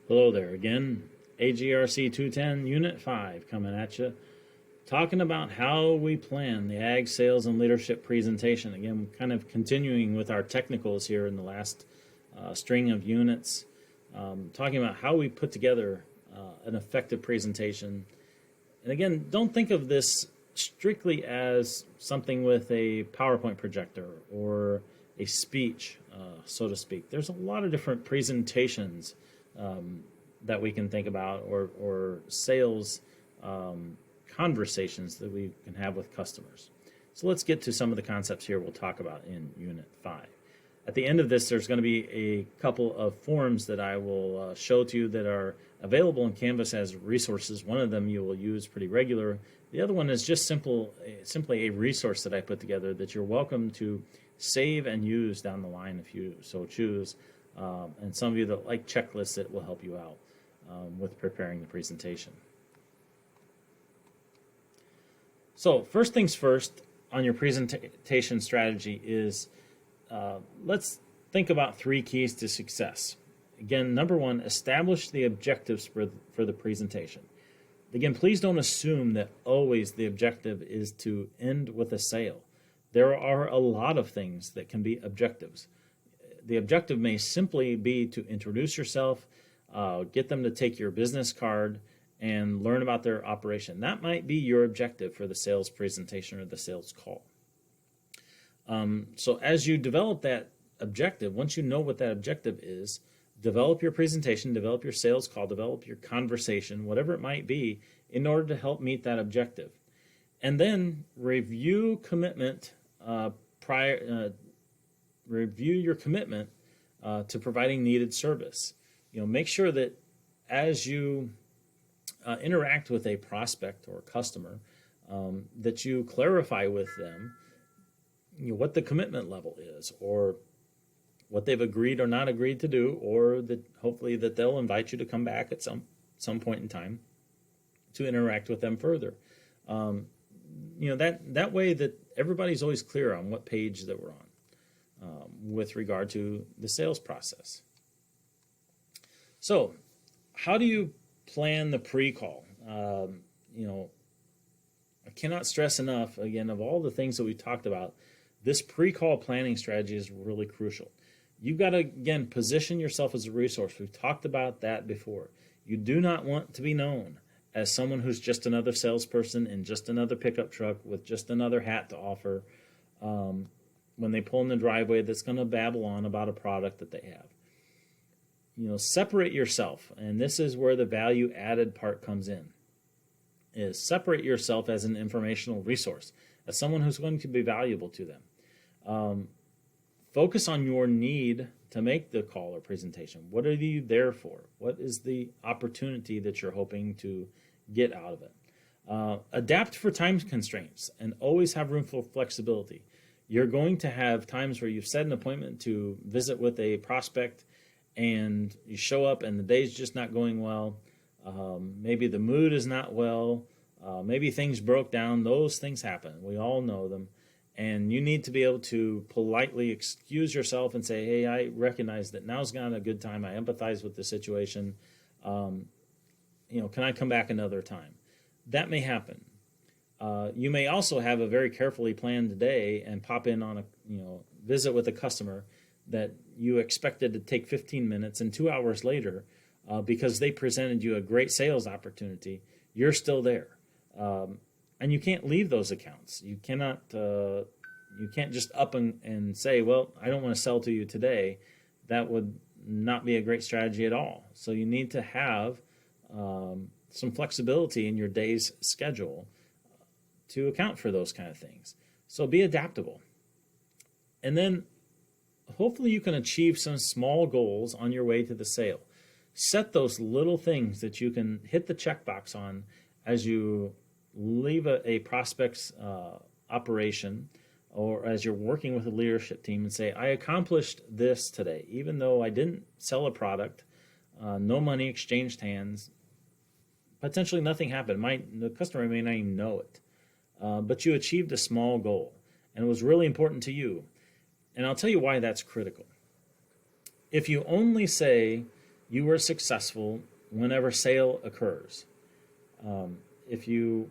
Hello there again. AGRC 210 Unit 5 coming at you. Talking about how we plan the ag sales and leadership presentation. Again, kind of continuing with our technicals here in the last string of units. Talking about how we put together an effective presentation. And again, don't think of this strictly as something with a PowerPoint projector or a speech, so to speak. There's a lot of different presentations that we can think about, or sales conversations that we can have with customers. So let's get to some of the concepts here we'll talk about in Unit 5. At the end of this, there's going to be a couple of forms that I will show to you that are available in Canvas as resources. One of them you will use pretty regular. The other one is just simply a resource that I put together that you're welcome to save and use down the line if you so choose. And some of you that like checklists, it will help you out with preparing the presentation. So first things first on your presentation strategy is let's think about 3 keys to success. Again, number 1, establish the objectives for the presentation. Again, please don't assume that always the objective is to end with a sale. There are a lot of things that can be objectives. The objective may simply be to introduce yourself, get them to take your business card, and learn about their operation. That might be your objective for the sales presentation or the sales call. So as you develop that objective, once you know what that objective is, develop your presentation, develop your sales call, develop your conversation, whatever it might be, in order to help meet that objective. And then review commitment review your commitment to providing needed service. Make sure that as you interact with a prospect or customer, that you clarify with them what the commitment level is, or what they've agreed or not agreed to do, or that hopefully that they'll invite you to come back at some point in time to interact with them further. That way that everybody's always clear on what page that we're on with regard to the sales process. So how do you plan the pre-call? I cannot stress enough, again, of all the things that we talked about, this pre-call planning strategy is really crucial. You've got to, again, position yourself as a resource. We've talked about that before. You do not want to be known as someone who's just another salesperson in just another pickup truck with just another hat to offer when they pull in the driveway that's going to babble on about a product that they have. Separate yourself, and this is where the value added part comes in, is separate yourself as an informational resource, as someone who's going to be valuable to them. Focus on your need to make the call or presentation. What are you there for? What is the opportunity that you're hoping to get out of it? Adapt for time constraints and always have room for flexibility. You're going to have times where you've set an appointment to visit with a prospect and you show up and the day's just not going well. Maybe the mood is not well. Maybe things broke down. Those things happen. We all know them. And you need to be able to politely excuse yourself and say, hey, I recognize that now's not a good time. I empathize with the situation. Can I come back another time? That may happen. You may also have a very carefully planned day and pop in on a visit with a customer that you expected to take 15 minutes, and 2 hours later, because they presented you a great sales opportunity, you're still there. And you can't leave those accounts. You cannot. You can't just up and say, well, I don't want to sell to you today. That would not be a great strategy at all. So you need to have some flexibility in your day's schedule to account for those kind of things. So be adaptable. And then hopefully you can achieve some small goals on your way to the sale. Set those little things that you can hit the checkbox on as you leave a prospect's operation, or as you're working with a leadership team, and say, I accomplished this today, even though I didn't sell a product, no money exchanged hands, potentially nothing happened. The customer may not even know it, but you achieved a small goal, and it was really important to you. And I'll tell you why that's critical. If you only say, you were successful whenever sale occurs. If you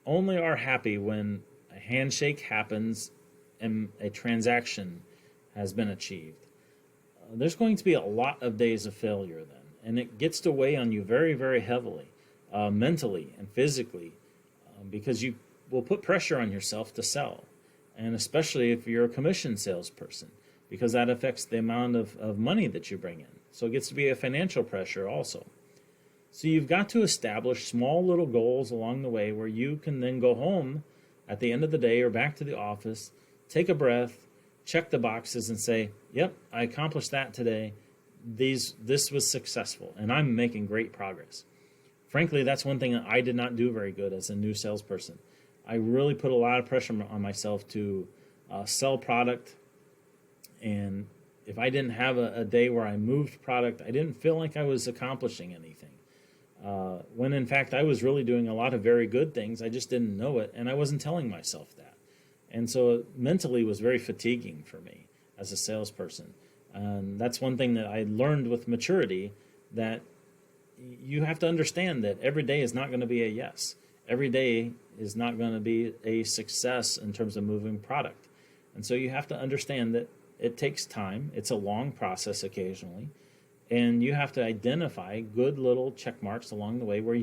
only are happy when a handshake happens and a transaction has been achieved, there's going to be a lot of days of failure then, and it gets to weigh on you very, very heavily, mentally and physically, because you will put pressure on yourself to sell, and especially if you're a commission salesperson, because that affects the amount of money that you bring in. So it gets to be a financial pressure also. So you've got to establish small little goals along the way where you can then go home at the end of the day or back to the office, take a breath, check the boxes and say, yep, I accomplished that today. This was successful and I'm making great progress. Frankly, that's one thing that I did not do very good as a new salesperson. I really put a lot of pressure on myself to sell product, and if I didn't have a day where I moved product, I didn't feel like I was accomplishing anything. When in fact I was really doing a lot of very good things, I just didn't know it, and I wasn't telling myself that. And so it mentally was very fatiguing for me as a salesperson. And that's one thing that I learned with maturity, that you have to understand that every day is not going to be a yes. Every day is not going to be a success in terms of moving product. And so you have to understand that it takes time. It's a long process occasionally. And you have to identify good little check marks along the way where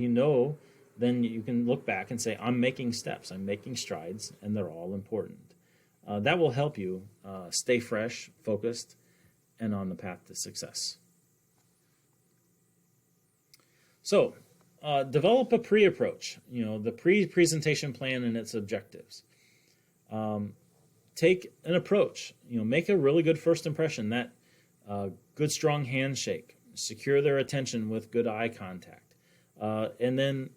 then you can look back and say, I'm making steps, I'm making strides, and they're all important. That will help you stay fresh, focused, and on the path to success. So, develop a pre-approach, the pre-presentation plan and its objectives. Take an approach, make a really good first impression, that good strong handshake, secure their attention with good eye contact. And then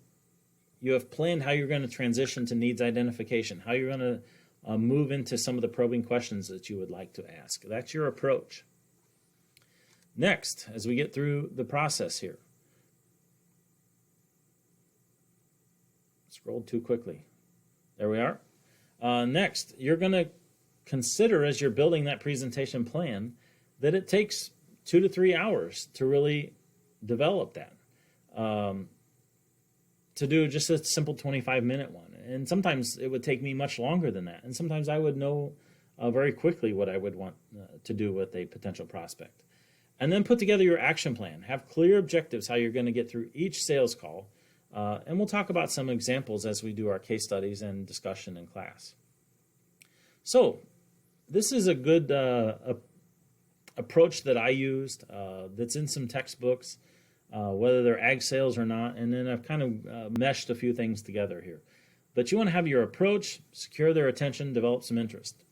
you have planned how you're going to transition to needs identification, how you're going to move into some of the probing questions that you would like to ask. That's your approach. Next, as we get through the process here, scrolled too quickly. There we are. Next, you're going to consider, as you're building that presentation plan, that it takes 2 to 3 hours to really develop that. To do just a simple 25-minute one. And sometimes it would take me much longer than that. And sometimes I would know very quickly what I would want to do with a potential prospect. And then put together your action plan. Have clear objectives how you're going to get through each sales call. And we'll talk about some examples as we do our case studies and discussion in class. So this is a good approach that I used that's in some textbooks, whether they're ag sales or not. And then I've kind of meshed a few things together here. But you want to have your approach, secure their attention, develop some interest.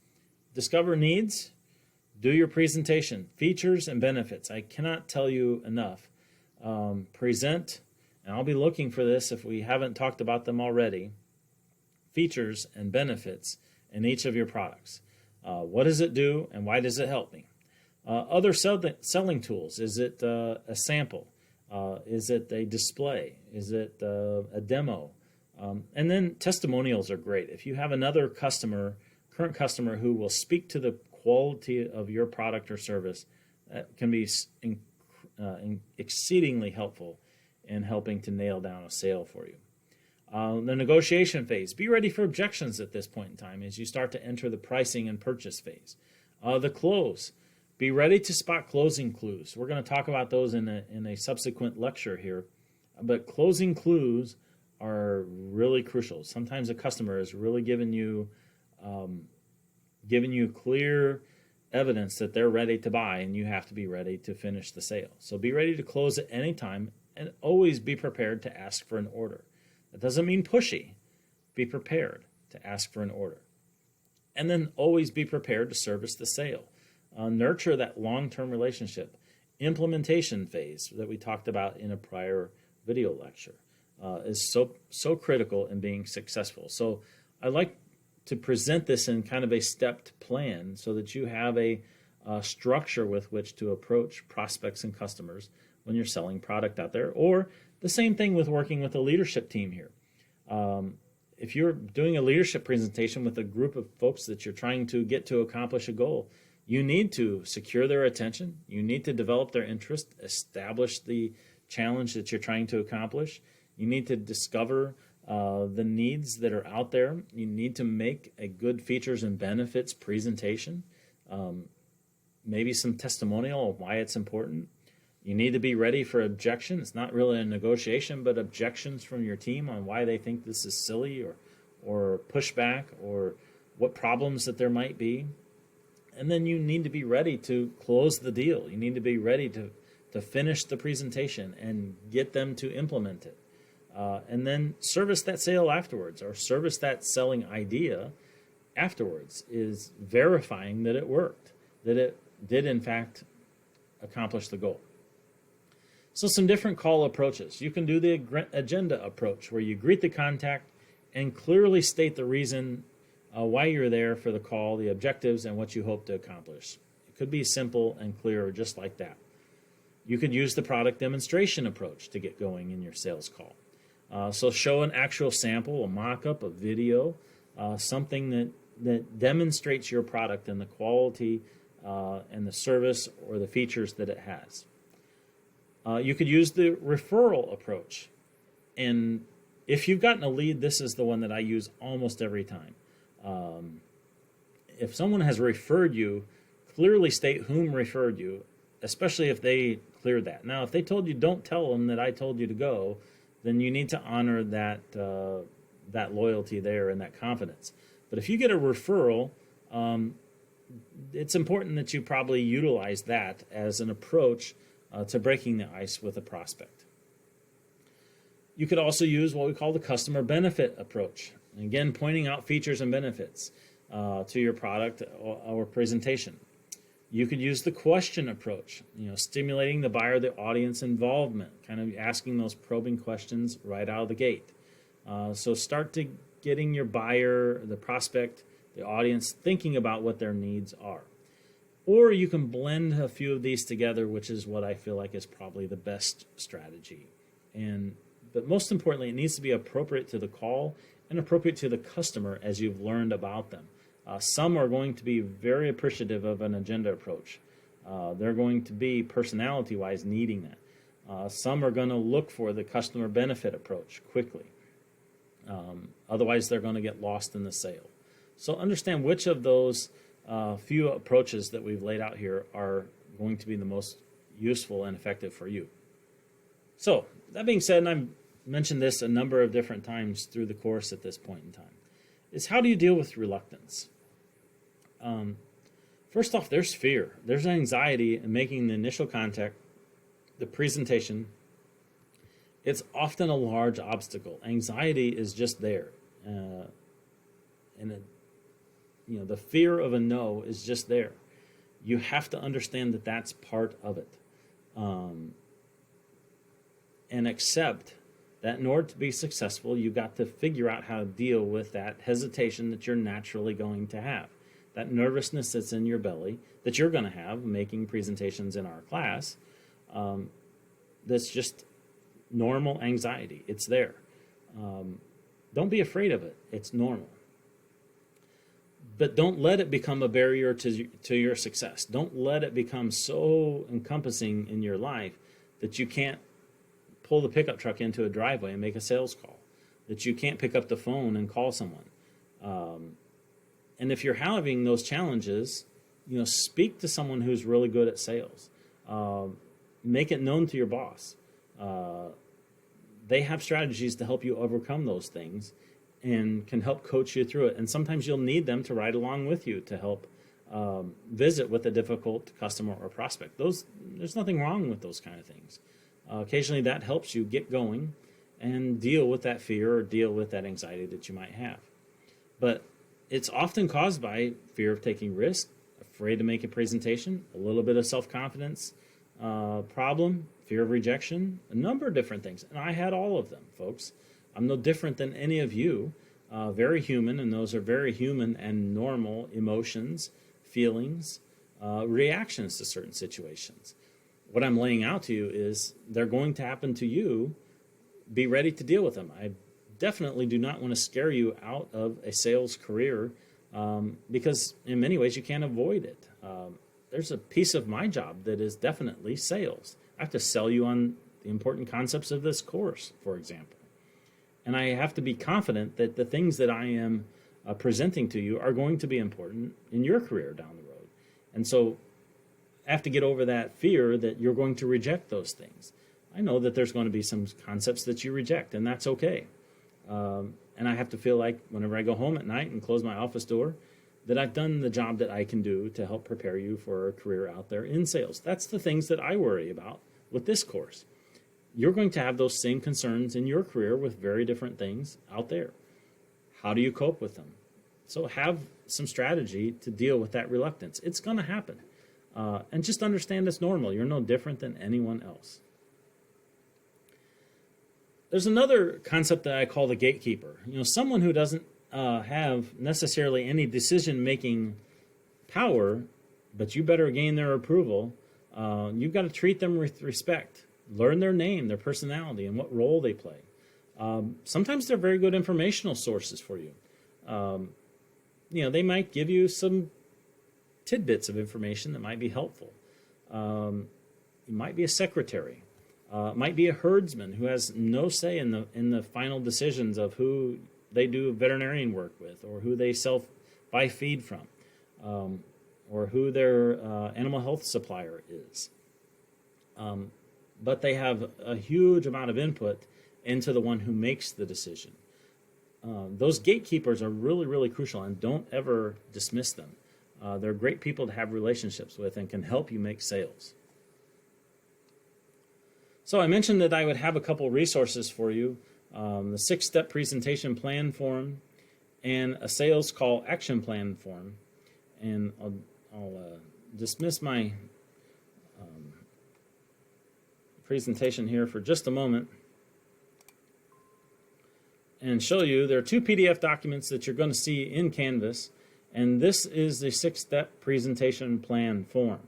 Discover needs, do your presentation, features and benefits. I cannot tell you enough. Present, and I'll be looking for this if we haven't talked about them already, features and benefits in each of your products. What does it do and why does it help me? Other selling tools. Is it a sample? Is it a display? Is it a demo? And then testimonials are great. If you have another current customer who will speak to the quality of your product or service, that can be exceedingly helpful in helping to nail down a sale for you. The negotiation phase. Be ready for objections at this point in time as you start to enter the pricing and purchase phase. The close. Be ready to spot closing clues. We're going to talk about those in a subsequent lecture here. But closing clues are really crucial. Sometimes a customer is really giving you clear evidence that they're ready to buy, and you have to be ready to finish the sale. So be ready to close at any time, and always be prepared to ask for an order. That doesn't mean pushy. Be prepared to ask for an order. And then always be prepared to service the sale. Nurture that long-term relationship. Implementation phase that we talked about in a prior video lecture is so critical in being successful. So I like to present this in kind of a stepped plan so that you have a structure with which to approach prospects and customers when you're selling product out there. Or the same thing with working with a leadership team here. If you're doing a leadership presentation with a group of folks that you're trying to get to accomplish a goal, You need to secure their attention. You need to develop their interest, establish the challenge that you're trying to accomplish. You need to discover the needs that are out there. You need to make a good features and benefits presentation, maybe some testimonial of why it's important. You need to be ready for objection. It's not really a negotiation, but objections from your team on why they think this is silly, or pushback, or what problems that there might be. And then you need to be ready to close the deal. You need to be ready to finish the presentation and get them to implement it. And then service that sale afterwards, or service that selling idea afterwards, is verifying that it worked, that it did in fact accomplish the goal. So some different call approaches. You can do the agenda approach, where you greet the contact and clearly state the reason why you're there for the call, the objectives, and what you hope to accomplish. It could be simple and clear, just like that. You could use the product demonstration approach to get going in your sales call. So show an actual sample, a mock-up, a video, something that demonstrates your product and the quality and the service or the features that it has. You could use the referral approach. And if you've gotten a lead, this is the one that I use almost every time. If someone has referred you, clearly state whom referred you, especially if they cleared that. Now, if they told you, don't tell them that I told you to go, then you need to honor that loyalty there and that confidence. But if you get a referral, it's important that you probably utilize that as an approach to breaking the ice with a prospect. You could also use what we call the customer benefit approach. Again, pointing out features and benefits to your product or presentation. You could use the question approach, stimulating the buyer, the audience involvement, kind of asking those probing questions right out of the gate. So start to getting your buyer, the prospect, the audience thinking about what their needs are. Or you can blend a few of these together, which is what I feel like is probably the best strategy. But most importantly, it needs to be appropriate to the call and appropriate to the customer as you've learned about them. Some are going to be very appreciative of an agenda approach. They're going to be personality-wise needing that. Some are going to look for the customer benefit approach quickly. Otherwise, they're going to get lost in the sale. So understand which of those few approaches that we've laid out here are going to be the most useful and effective for you. So that being said, and I've mentioned this a number of different times through the course at this point in time, is how do you deal with reluctance? First off, there's fear. There's anxiety in making the initial contact, the presentation. It's often a large obstacle. Anxiety is just there. The fear of a no is just there. You have to understand that that's part of it. And accept that in order to be successful, you've got to figure out how to deal with that hesitation that you're naturally going to have. That nervousness that's in your belly that you're going to have making presentations in our class, that's just normal anxiety. It's there. Don't be afraid of it. It's normal. But don't let it become a barrier to your success. Don't let it become so encompassing in your life that you can't pull the pickup truck into a driveway and make a sales call, that you can't pick up the phone and call someone. And if you're having those challenges, speak to someone who's really good at sales. Make it known to your boss. They have strategies to help you overcome those things and can help coach you through it. And sometimes you'll need them to ride along with you to help visit with a difficult customer or prospect. There's nothing wrong with those kind of things. Occasionally that helps you get going and deal with that fear or deal with that anxiety that you might have. But it's often caused by fear of taking risk, afraid to make a presentation, a little bit of self-confidence problem, fear of rejection, a number of different things. And I had all of them, folks. I'm no different than any of you. Very human, and those are very human and normal emotions, feelings, reactions to certain situations. What I'm laying out to you is they're going to happen to you. Be ready to deal with them. I definitely do not want to scare you out of a sales career because in many ways you can't avoid it. There's a piece of my job that is definitely sales. I have to sell you on the important concepts of this course, for example. And I have to be confident that the things that I am presenting to you are going to be important in your career down the road. And so I have to get over that fear that you're going to reject those things. I know that there's going to be some concepts that you reject, and that's okay. And I have to feel like whenever I go home at night and close my office door, that I've done the job that I can do to help prepare you for a career out there in sales. That's the things that I worry about with this course. You're going to have those same concerns in your career with very different things out there. How do you cope with them? So have some strategy to deal with that reluctance. It's going to happen. And just understand it's normal. You're no different than anyone else. There's another concept that I call the gatekeeper. Someone who doesn't have necessarily any decision-making power, but you better gain their approval. You've got to treat them with respect. Learn their name, their personality, and what role they play. Sometimes they're very good informational sources for you. They might give you some tidbits of information that might be helpful. You might be a secretary. It might be a herdsman who has no say in the final decisions of who they do veterinarian work with, or who they buy feed from, or who their animal health supplier is. But they have a huge amount of input into the one who makes the decision. Those gatekeepers are really, really crucial, and don't ever dismiss them. They're great people to have relationships with and can help you make sales. So I mentioned that I would have a couple resources for you, the 6-step presentation plan form and a sales call action plan form. And I'll dismiss my presentation here for just a moment and show you there are 2 PDF documents that you're going to see in Canvas, and this is the 6-step presentation plan form.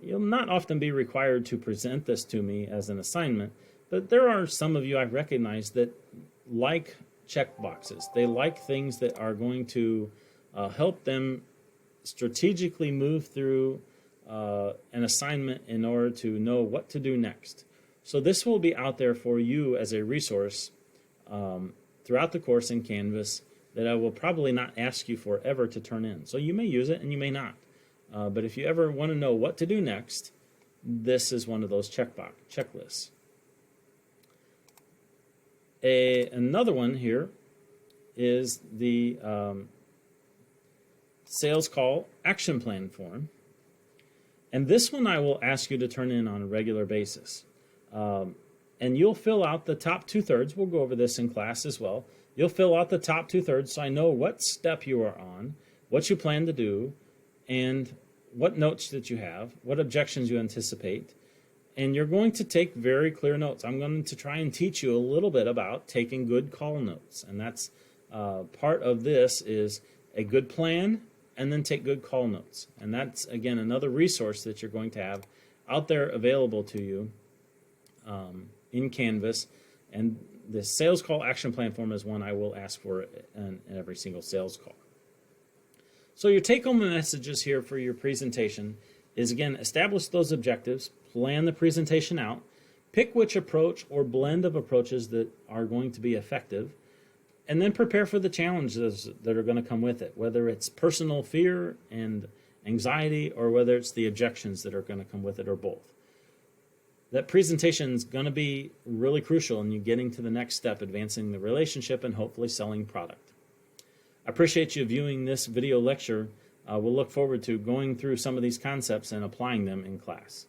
You'll not often be required to present this to me as an assignment, but there are some of you I recognize that like check boxes. They like things that are going to help them strategically move through an assignment in order to know what to do next. So this will be out there for you as a resource throughout the course in Canvas that I will probably not ask you for ever to turn in. So you may use it and you may not. But if you ever want to know what to do next, this is one of those checklists. Another one here is the sales call action plan form. And this one I will ask you to turn in on a regular basis. And you'll fill out the top 2/3. We'll go over this in class as well. You'll fill out the top 2/3 so I know what step you are on, what you plan to do, and what notes that you have, what objections you anticipate. And you're going to take very clear notes. I'm going to try and teach you a little bit about taking good call notes. And that's part of this is a good plan and then take good call notes. And that's, again, another resource that you're going to have out there available to you in Canvas. And the sales call action plan form is one I will ask for in every single sales call. So your take-home messages here for your presentation is, again, establish those objectives, plan the presentation out, pick which approach or blend of approaches that are going to be effective, and then prepare for the challenges that are going to come with it, whether it's personal fear and anxiety or whether it's the objections that are going to come with it, or both. That presentation is going to be really crucial in you getting to the next step, advancing the relationship and hopefully selling product. I appreciate you viewing this video lecture. We'll look forward to going through some of these concepts and applying them in class.